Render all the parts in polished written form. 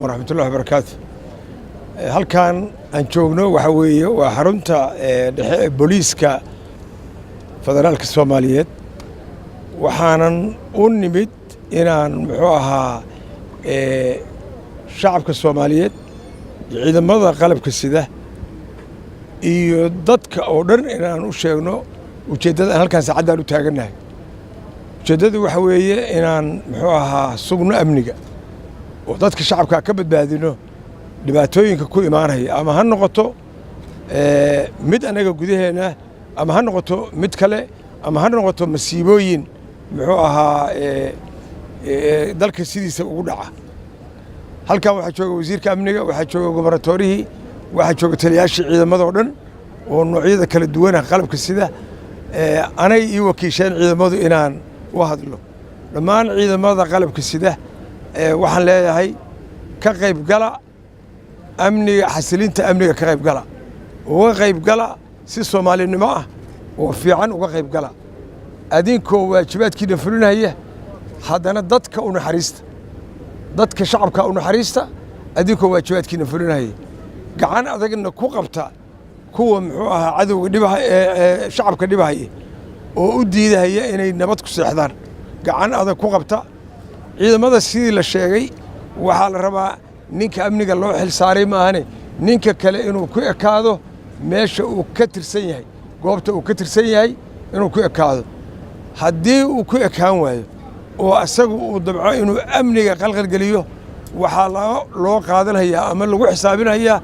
ورحمة الله وبركاته. halkan aan joogno waxa weeye waa xarunta booliiska federaalka Soomaaliyeed waxaanan u nimid inaan muxuu ahaa shacabka Soomaaliyeed ciidamada qalabka sida iyo dadka oo dhan inaan u sheegno ujeedada halkan saacadaan u taaganahay. ujeedadu waxa weeye inaan muxuu ahaa sugno amniga oo dadka shacabka ka badbaadino dhibaatooyinka ku imaanaya ama ha noqoto mid anaga gudaheena ama ha noqoto mid kale ama ha noqoto masiibooyin muxuu ahaa dalka sidiisa ugu dhaca. halkan waxaa jooga wasiirka amniga, waxaa jooga gobornatorihii, waxaa jooga taliyaashii ciidamada oo dhan oo noocyada kala duwan ah qalabka sida anay ii wakiisheen ciidamadu inaan u hadlo. dhammaan ciidamada qalabka sida waxaan leeyahay ka qayb gala amniga xasilinta amniga ka qayb gala uga qayb gala si Soomaalinimo ah oo fiican uga qayb gala adinkoo waajibaadkiina fulinaya haddana dadka u naxariista dadka shacabka u naxariista adinkoo waajibaadkiina fulinaya gacan adagna ku qabta kuwa muxuu ahaa cadowga dhibaya shacabka dhibaya oo u diidaya inay nabad ku seexdaan gacan adag ku qabta. ciidamada sidii la sheegay waxaa la rabaa ninka amniga loo xil saaray maahane ninka kale inuu ku ekaado meesha uu ka tirsan yahay goobta uu ka tirsan yahay inuu ku ekaado. haddii uu ku ekaan waayo oo asagu uu dabco inuu amniga qalqalgeliyo waxaa loo qaadanayaa ama lagu xisaabinayaa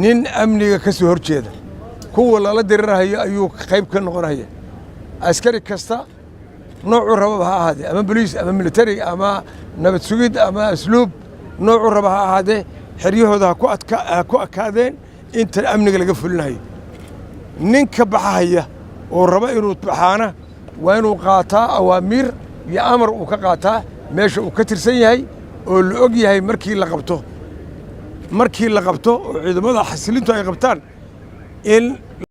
nin amniga ka soo horjeeda kuwa lala dirirhayo ayuu qayb ka noqonaya. askari kasta noocu raba ha ahaadee ama boliis ama military ama nabad sugid ama asluub noocu raba ha ahaadee xeryahooda ha ku akaadeen inta amniga laga fulinayo. ninka baxahaya oo raba inuu baxaana waa inuu qaataa awaamiir iyo amar uu ka qaataa meesha uu ka tirsan yahay oo la og yahay markii la qabto oo ciidamada xasilintu ay qabtaan in